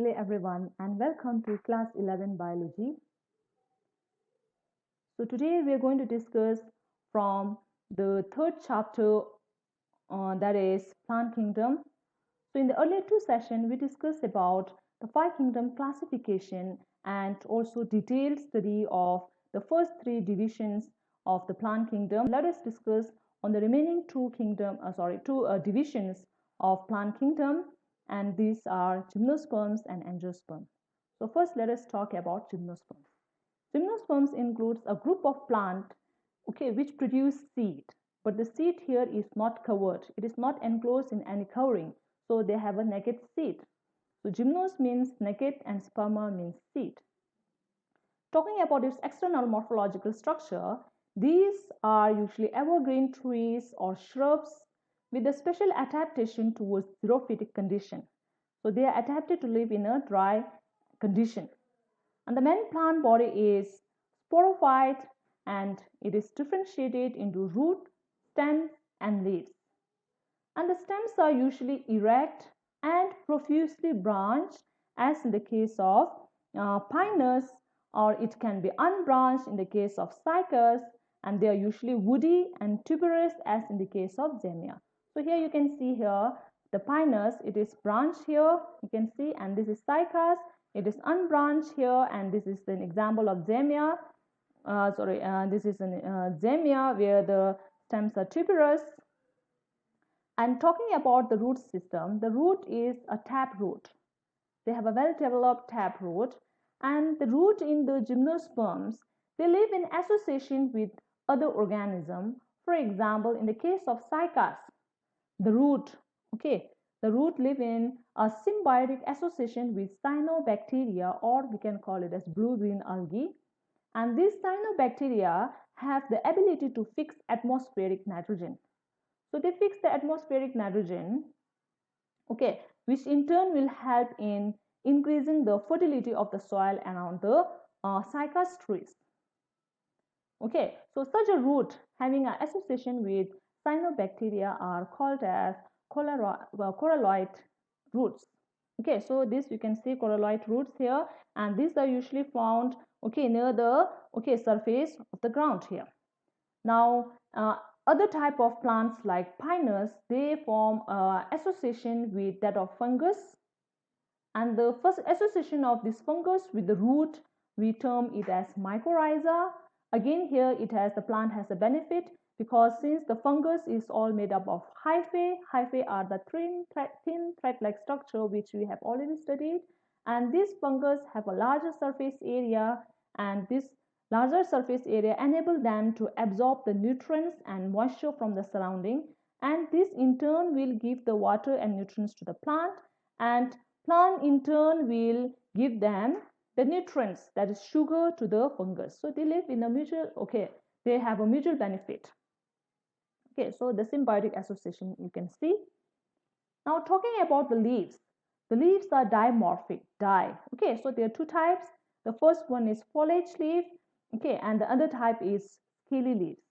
Actually, everyone, and welcome to class 11 biology. So today we are going to discuss from the third chapter, that is plant kingdom. So in the earlier two sessions we discussed about the five kingdom classification and also detailed study of the first three divisions of the plant kingdom. Let us discuss on the remaining two divisions of plant kingdom, and these are gymnosperms and angiosperms. So first let us talk about gymnosperms. Gymnosperms includes a group of plant, which produce seed, but the seed here is not covered. It is not enclosed in any covering, so they have a naked seed. So gymnos means naked and sperma means seed. Talking about its external morphological structure, these are usually evergreen trees or shrubs with a special adaptation towards xerophytic condition. So they are adapted to live in a dry condition. And the main plant body is sporophyte, and it is differentiated into root, stem, and leaves. And the stems are usually erect and profusely branched, as in the case of Pinus, or it can be unbranched in the case of Cycas, and they are usually woody and tuberous, as in the case of Zamia. So here you can see here the Pinus, it is branched here, you can see, and this is Cycas, it is unbranched here, and this is an example of Zamia. This is an Zamia where the stems are tuberous. And talking about the root system, the root is a tap root. They have a well-developed tap root, and the root in the gymnosperms, they live in association with other organisms. For example, in the case of Cycas, the root, the root live in a symbiotic association with cyanobacteria, or we can call it as blue-green algae. And these cyanobacteria have the ability to fix atmospheric nitrogen. So they fix the atmospheric nitrogen, which in turn will help in increasing the fertility of the soil around the cycas trees. So such a root having an association with cyanobacteria are called as coralloid roots. So this you can see coralloid roots here, and these are usually found near the surface of the ground here. Now other type of plants like Pinus, they form association with that of fungus, and the first association of this fungus with the root, we term it as mycorrhiza. Again here the plant has a benefit, because since the fungus is all made up of hyphae are the thin thread-like structure which we have already studied, and this fungus have a larger surface area, and this larger surface area enable them to absorb the nutrients and moisture from the surrounding, and this in turn will give the water and nutrients to the plant, and plant in turn will give them the nutrients, that is sugar, to the fungus. So they live in a mutual, they have a mutual benefit. So the symbiotic association you can see. Now talking about the leaves are dimorphic, so there are two types. The first one is foliage leaf, and the other type is scaly leaves.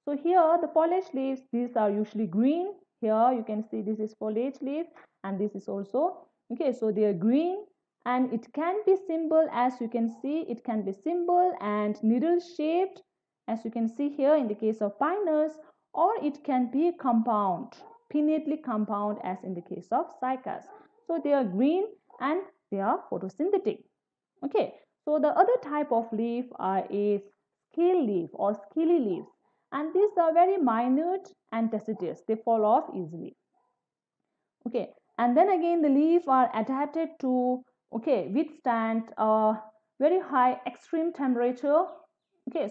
So here the foliage leaves, these are usually green. Here you can see this is foliage leaf, and this is also so they are green, and it can be simple, as you can see, it can be simple and needle shaped, as you can see here in the case of Pinus, or it can be compound, pinnately compound, as in the case of Cycas. So they are green and they are photosynthetic. So the other type of leaf is scale leaf or scaly leaves, and these are very minute and deciduous, they fall off easily. And then again the leaves are adapted to withstand very high extreme temperature.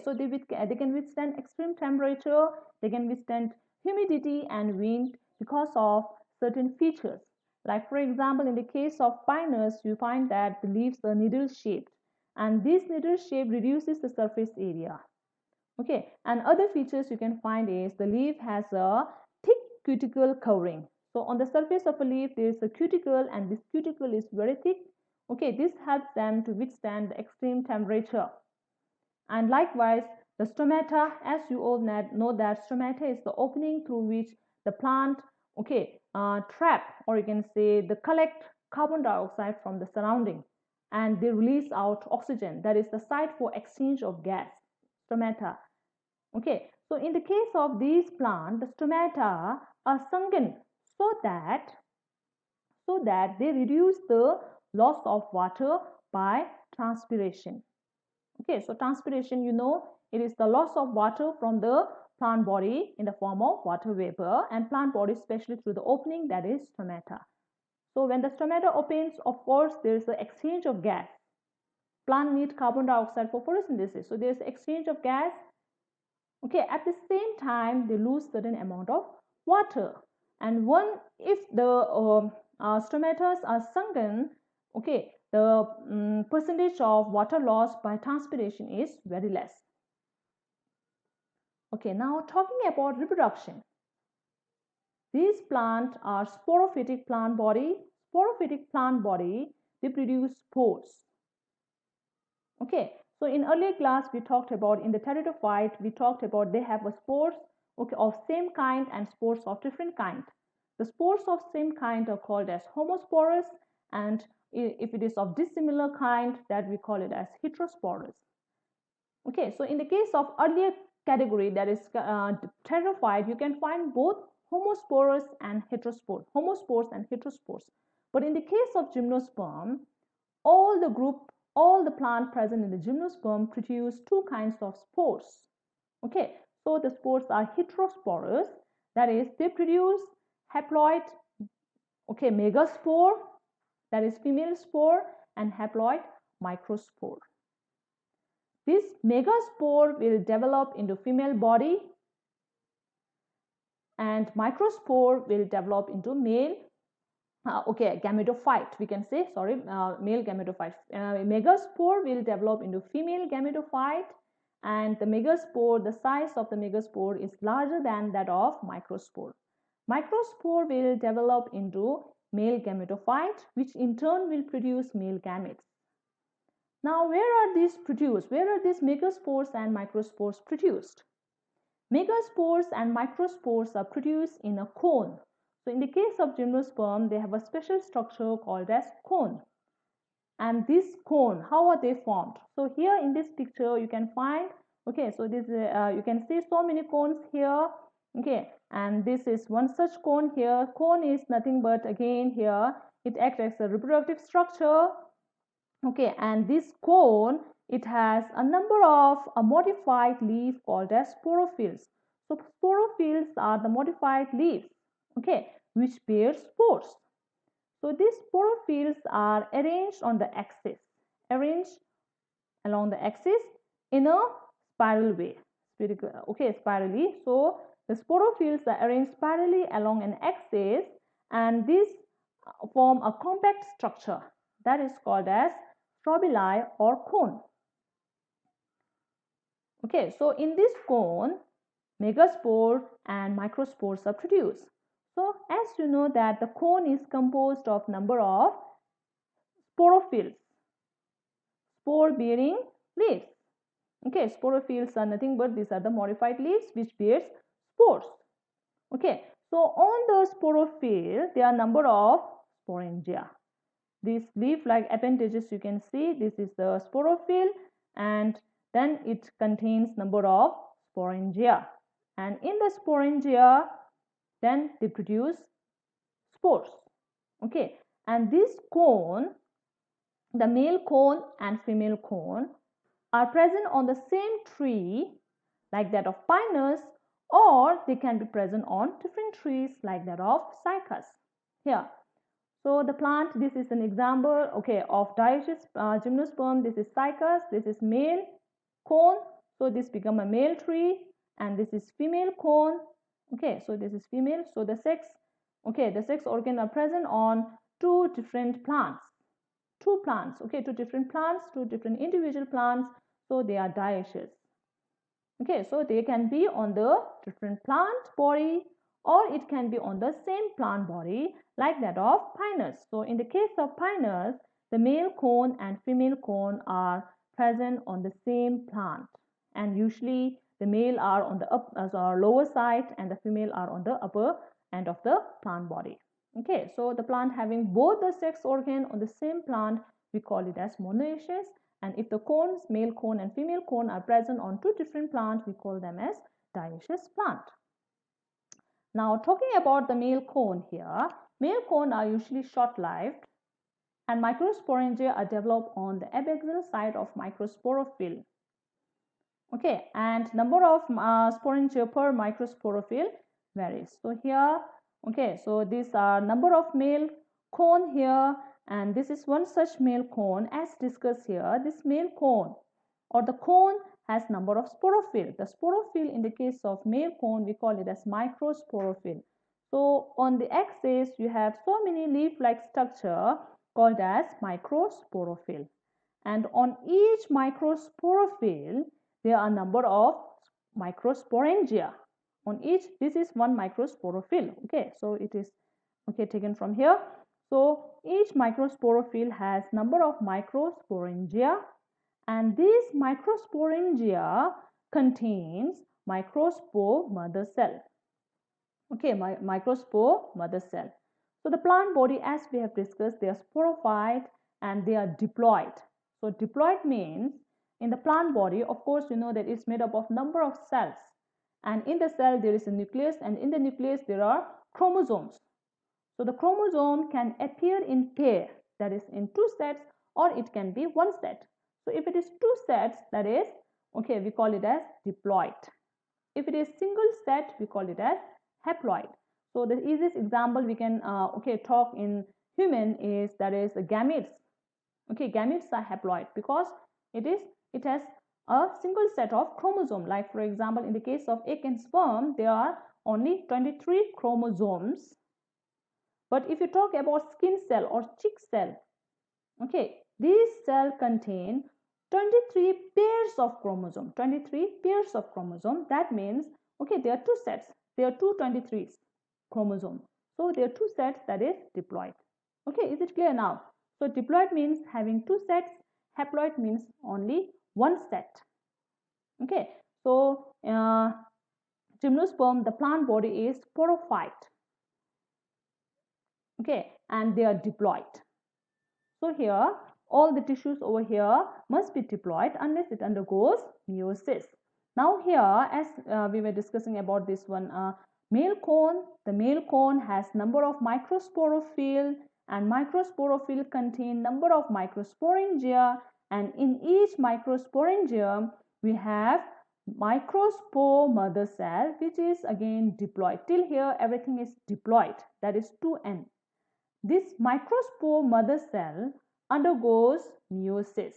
So they can withstand extreme temperature, they can withstand humidity and wind because of certain features. Like for example, in the case of Pinus, you find that the leaves are needle shaped, and this needle shape reduces the surface area. And other features you can find is the leaf has a thick cuticle covering. So on the surface of a leaf there is a cuticle, and this cuticle is very thick. This helps them to withstand the extreme temperature. And likewise the stomata, as you all know that stomata is the opening through which the plant trap, or you can say the collect carbon dioxide from the surrounding and they release out oxygen. That is the site for exchange of gas, stomata. Okay, so in the case of these plants, the stomata are sunken so that they reduce the loss of water by transpiration. Okay, so transpiration, you know, it is the loss of water from the plant body in the form of water vapor, and plant body especially through the opening, that is stomata. So when the stomata opens, of course, there is the exchange of gas. Plant need carbon dioxide for photosynthesis, so there is exchange of gas. Okay, at the same time, they lose certain amount of water, and if the stomatas are sunken, okay, the percentage of water loss by transpiration is very less. Okay, now talking about reproduction. These plants are sporophytic plant body. Sporophytic plant body, they produce spores. Okay, so in earlier class we talked about, in the pteridophyte, we talked about they have a spores, okay, of same kind and spores of different kind. The spores of same kind are called as homosporous, and if it is of dissimilar kind, that we call it as heterosporous. Okay, so in the case of earlier category, that is pteridophyte, you can find both homosporous and heterospores, homospores and heterospores. But in the case of gymnosperm, all the plant present in the gymnosperm produce two kinds of spores. Okay, so the spores are heterosporous, that is they produce haploid, okay, megaspore, that is female spore, and haploid microspore. This megaspore will develop into female body and microspore will develop into male gametophyte, we can say, male gametophyte. Megaspore will develop into female gametophyte, and the megaspore, the size of the megaspore is larger than that of microspore. Microspore will develop into male gametophyte, which in turn will produce male gametes. Now, where are these produced? Where are these megaspores and microspores produced? Megaspores and microspores are produced in a cone. So in the case of gymnosperm, they have a special structure called as cone. And this cone, how are they formed? So here in this picture, you can find, okay, so this you can see so many cones here, okay, and this is one such cone here. Cone is nothing but, again, here it acts as a reproductive structure, okay, and this cone, it has a number of modified leaf called as sporophylls. So sporophylls are the modified leaves, okay, which bear spores. So these sporophylls are arranged on the axis, arranged along the axis in a spiral way, okay, spirally. So the sporophylls are arranged spirally along an axis, and these form a compact structure that is called as strobili or cone. Okay, so in this cone, megaspore and microspores are produced. So as you know that the cone is composed of number of sporophylls, spore bearing leaves. Okay, sporophylls are nothing but these are the modified leaves which bears spores. Okay, so on the sporophyll there are number of sporangia. These leaf-like appendages you can see, this is the sporophyll, and then it contains number of sporangia, and in the sporangia then they produce spores. Okay, and this cone, the male cone and female cone, are present on the same tree like that of pinus, or they can be present on different trees like that of cycas. Here, so the plant, this is an example, okay, of dioecious gymnosperm. This is cycas, this is male cone, so this become a male tree, and this is female cone. Okay, so this is female, so the sex, okay, the sex organ are present on two different plants, two different plants, two different individual plants, so they are dioecious. Okay, so they can be on the different plant body, or it can be on the same plant body like that of pinus. So in the case of pinus, the male cone and female cone are present on the same plant, and usually the male are on the lower side and the female are on the upper end of the plant body. Okay, so the plant having both the sex organ on the same plant, we call it as monoecious. And if the cones, male cone and female cone, are present on two different plants, we call them as dioecious plant. Now, talking about the male cone here, male cone are usually short-lived and microsporangia are developed on the abaxial side of microsporophyll. Okay, and number of sporangia per microsporophyll varies. So here, okay, so these are number of male cone here, and this is one such male cone as discussed here. This male cone or the cone has number of sporophyll. The sporophyll in the case of male cone, we call it as microsporophyll. So on the axis, you have so many leaf-like structure called as microsporophyll. And on each microsporophyll, there are a number of microsporangia. On each, this is one microsporophyll. Okay, so it is okay taken from here. So each microsporophyll has number of microsporangia, and this microsporangia contains microspore mother cell. Okay, microspore mother cell. So the plant body, as we have discussed, they are sporophyte and they are diploid. So diploid means in the plant body, of course, you know that it's made up of number of cells, and in the cell there is a nucleus, and in the nucleus there are chromosomes. So the chromosome can appear in pair, that is in two sets, or it can be one set. So if it is two sets, that is, okay, we call it as diploid. If it is single set, we call it as haploid. So the easiest example we can talk in human is that is gametes. Okay, gametes are haploid because it has a single set of chromosome. Like for example, in the case of egg and sperm, there are only 23 chromosomes. But if you talk about skin cell or chick cell, okay, these cells contain 23 pairs of chromosome. 23 pairs of chromosome. That means, okay, there are two sets. There are two 23 chromosome. So there are two sets, that is diploid. Okay, is it clear now? So diploid means having two sets. Haploid means only one set. Okay, so gymnosperm, the plant body is sporophyte. Okay, and they are diploid. So here, all the tissues over here must be diploid unless it undergoes meiosis. Now here, as we were discussing about this one, male cone, the male cone has number of microsporophyll, and microsporophyll contain number of microsporangia, and in each microsporangium we have microspore mother cell, which is again diploid. Till here everything is diploid, that is 2n. This microspore mother cell undergoes meiosis.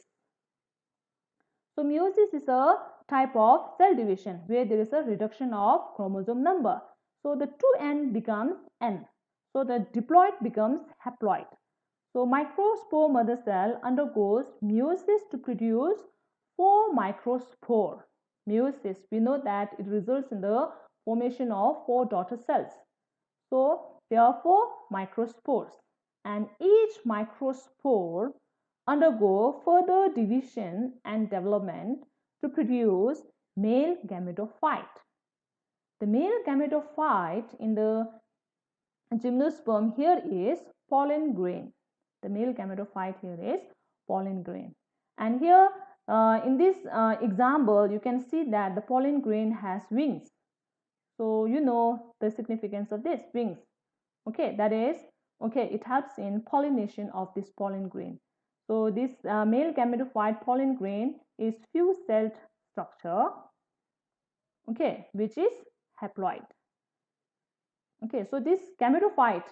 So meiosis is a type of cell division where there is a reduction of chromosome number. So the 2n becomes n. So the diploid becomes haploid. So microspore mother cell undergoes meiosis to produce 4 microspore. Meiosis, we know that it results in the formation of 4 daughter cells. So there are 4 microspores, and each microspore undergo further division and development to produce male gametophyte. The male gametophyte in the gymnosperm here is pollen grain. The male gametophyte here is pollen grain. And here in this example, you can see that the pollen grain has wings. So you know the significance of this wings. Okay, that is, okay, it helps in pollination of this pollen grain. So this male gametophyte pollen grain is few-celled structure, okay, which is haploid. Okay, so this gametophyte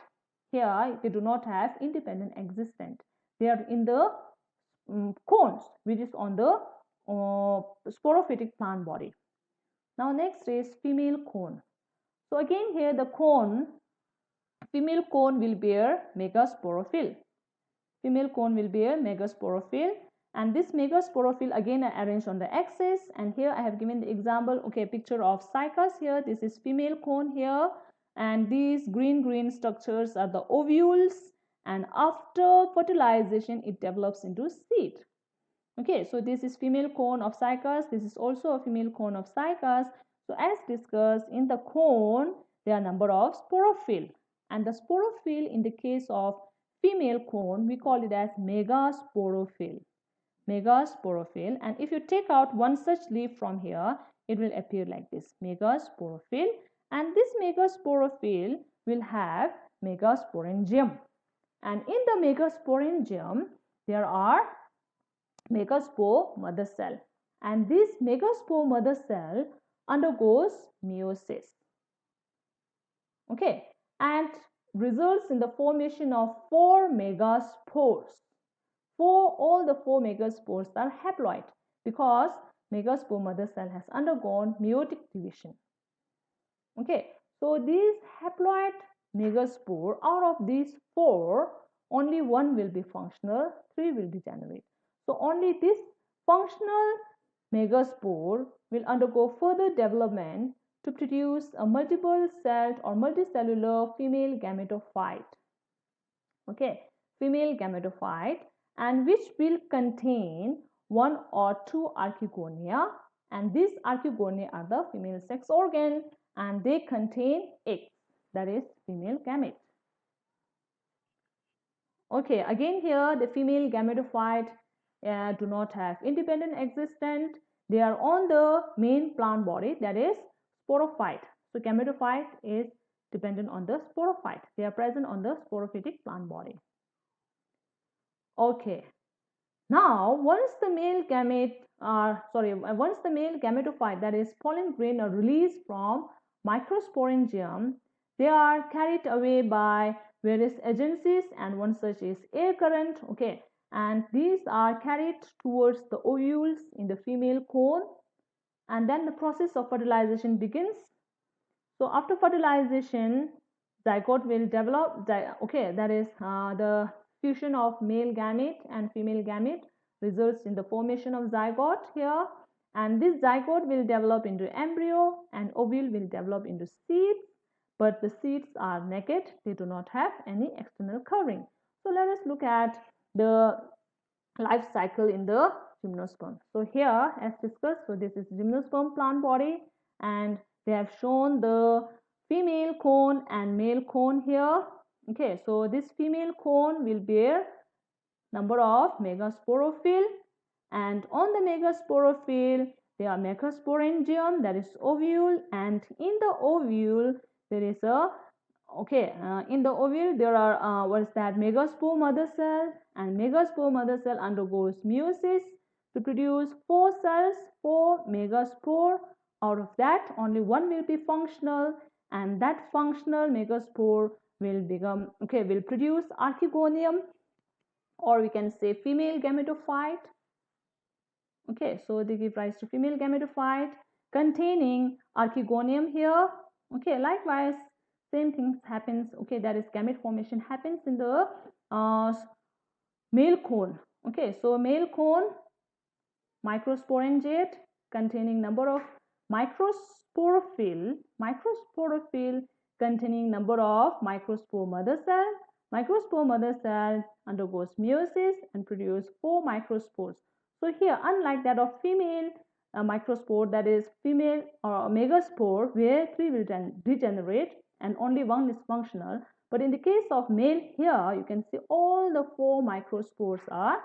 here, they do not have independent existence. They are in the cones, which is on the sporophytic plant body. Now next is female cone. So again here the cone, female cone will bear megasporophyll. Female cone will bear megasporophyll, and this megasporophyll again are arranged on the axis. And here I have given the example, okay, picture of cycas here. This is female cone here, and these green structures are the ovules, and after fertilization it develops into seed. Okay, so this is female cone of cycas. This is also a female cone of cycas. So as discussed, in the cone there are number of sporophyll, And the sporophyll in the case of female cone, we call it as megasporophyll. Megasporophyll. And if you take out one such leaf from here, it will appear like this, megasporophyll. And this megasporophyll will have megasporangium. And in the megasporangium, there are megaspore mother cell. And this megaspore mother cell undergoes meiosis. Okay, and results in the formation of 4 megaspores. All the 4 megaspores are haploid because megaspore mother cell has undergone meiotic division. Okay, so these haploid megaspore, out of these 4, only 1 will be functional, 3 will degenerate. So only this functional megaspore will undergo further development to produce a multiple-celled or multicellular female gametophyte. Okay, female gametophyte, and which will contain 1 or 2 archegonia, and these archegonia are the female sex organ and they contain eggs, that is female gamete. Okay, again here the female gametophyte do not have independent existence. They are on the main plant body, that is sporophyte. So gametophyte is dependent on the sporophyte. They are present on the sporophytic plant body. Okay. Now, once the male gametophyte, that is pollen grain, are released from microsporangium, they are carried away by various agencies, and one such is air current. Okay, and these are carried towards the ovules in the female cone, and then the process of fertilization begins. So after fertilization, zygote will develop. Okay, that is the fusion of male gamete and female gamete results in the formation of zygote here, and this zygote will develop into embryo and ovule will develop into seeds, but the seeds are naked, they do not have any external covering. So let us look at the life cycle in the gymnosperm. So here, as discussed, so this is gymnosperm plant body, and they have shown the female cone and male cone here. Okay, so this female cone will bear number of megasporophyll, and on the megasporophyll there are megasporangium, that is ovule, and in the ovule there is a in the ovule there are what is that, megaspore mother cell, and megaspore mother cell undergoes meiosis to produce 4 cells, 4 megaspore. Out of that only 1 will be functional, and that functional megaspore will produce archegonium, or we can say female gametophyte. Okay, so they give rise to female gametophyte containing archegonium here. Okay, likewise same thing happens. Okay, that is gamete formation happens in the male cone. Okay, so male cone microsporangiate containing number of microsporophyll containing number of microspore mother cell. Microspore mother cell undergoes meiosis and produce 4 microspores. So here, unlike that of female microspore, that is female megaspore, where 3 will degenerate and only 1 is functional, but in the case of male here, you can see all the 4 microspores are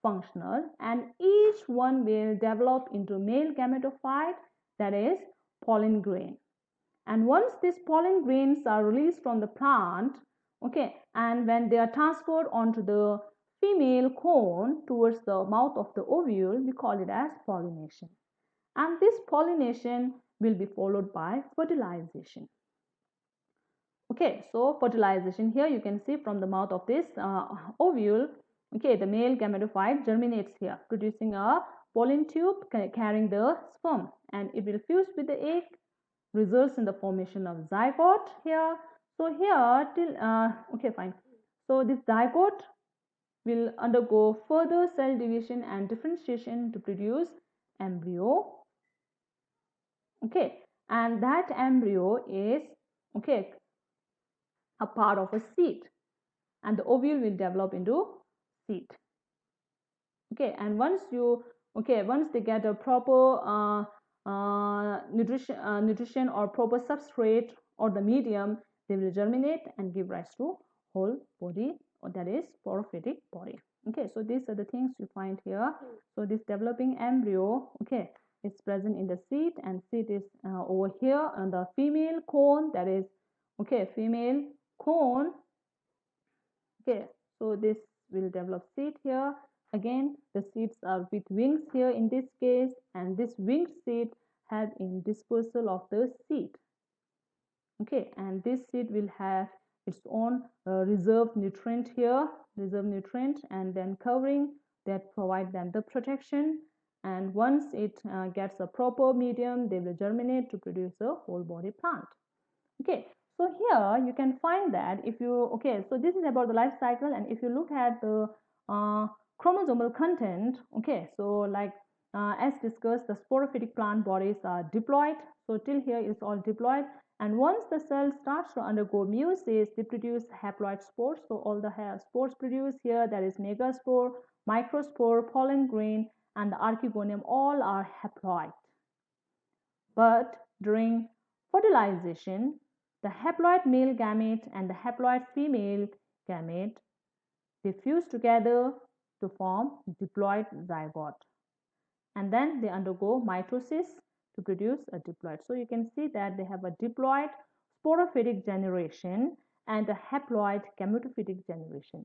functional, and each one will develop into male gametophyte, that is pollen grain. And once these pollen grains are released from the plant, okay, and when they are transferred onto the female cone towards the mouth of the ovule, we call it as pollination. And this pollination will be followed by fertilization. Okay, so fertilization, here you can see from the mouth of this ovule, okay, the male gametophyte germinates here, producing a pollen tube carrying the sperm, and it will fuse with the egg, results in the formation of zygote here. So here okay, fine. So this zygote will undergo further cell division and differentiation to produce embryo. Okay, and that embryo is a part of a seed, and the ovule will develop into seed. Okay, and once they get a proper nutrition or proper substrate or the medium, they will germinate and give rise to whole body, or that is sporophytic body. Okay, so these are the things you find here. So this developing embryo, okay, is present in the seed, and seed is over here on the female cone, that is, okay, female cone. Okay, so this will develop seed here. Again, the seeds are with wings here in this case, and this winged seed has in dispersal of the seed. Okay, and this seed will have its own reserve nutrient here, reserve nutrient, and then covering that provide them the protection. And once it gets a proper medium, they will germinate to produce a whole body plant. Okay, so here you can find that if you, okay, so this is about the life cycle, and if you look at the chromosomal content, okay, so like as discussed, the sporophytic plant bodies are diploid. So till here is all diploid, and once the cell starts to undergo meiosis, they produce haploid spores. So all the spores produced here, that is megaspore, microspore, pollen grain, and the archegonium, all are haploid. But during fertilization, the haploid male gamete and the haploid female gamete, they fuse together to form diploid zygote, and then they undergo mitosis to produce a diploid. So you can see that they have a diploid sporophytic generation and a haploid gametophytic generation.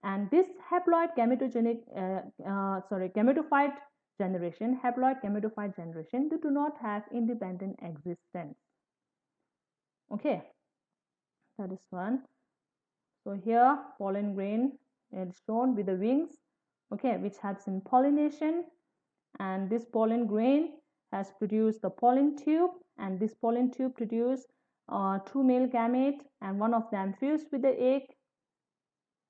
And this haploid gametophyte generation, haploid gametophyte generation, they do not have independent existence. Okay, that is one. So here pollen grain is shown with the wings, okay, which helps in pollination, and this pollen grain has produced the pollen tube, and this pollen tube produced two male gametes, and one of them fused with the egg,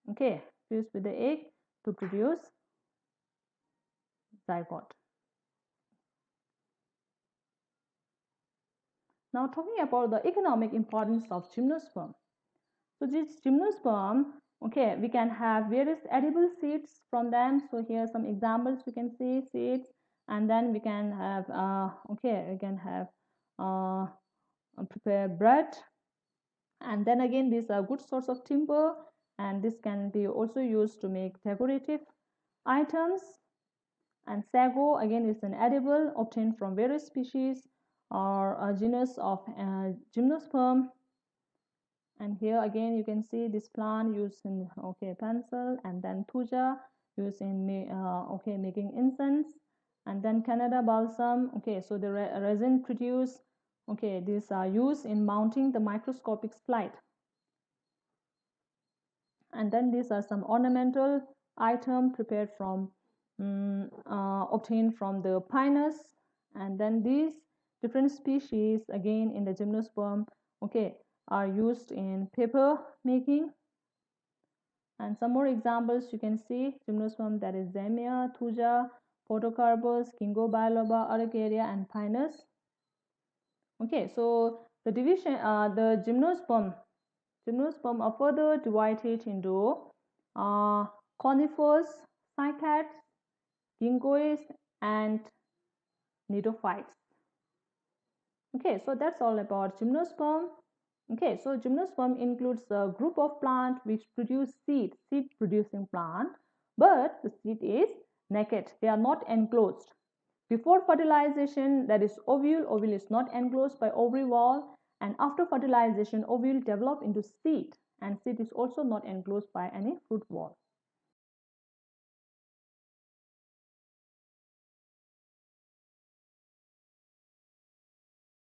okay, fused with the egg to produce zygote. Now talking about the economic importance of gymnosperm. So this gymnosperm, okay, we can have various edible seeds from them. So here some examples you can see seeds, and then we can have okay, we can have prepare bread, and then again these are good source of timber, and this can be also used to make decorative items. And sago again is an edible obtained from various species or a genus of gymnosperm. And here again you can see this plant used in, okay, pencil, and then thuja used in okay, making incense, and then Canada balsam, okay, so the resin produced, okay, these are used in mounting the microscopic slide. And then these are some ornamental item prepared from obtained from the pinus. And then these different species again in the gymnosperm, okay, are used in paper making. And some more examples you can see gymnosperm, that is Zamia, Thuja, Photocarpus, Ginkgo biloba, Araucaria, and Pinus. Okay, so the division, the gymnosperm are further divided into conifers, cycads, ginkgoes, and cnidophytes. Okay, so that's all about gymnosperm. Okay, so gymnosperm includes a group of plants which produce seed producing plant, but the seed is naked, they are not enclosed. Before fertilization, that is ovule is not enclosed by ovary wall, and after fertilization ovule develop into seed, and seed is also not enclosed by any fruit wall.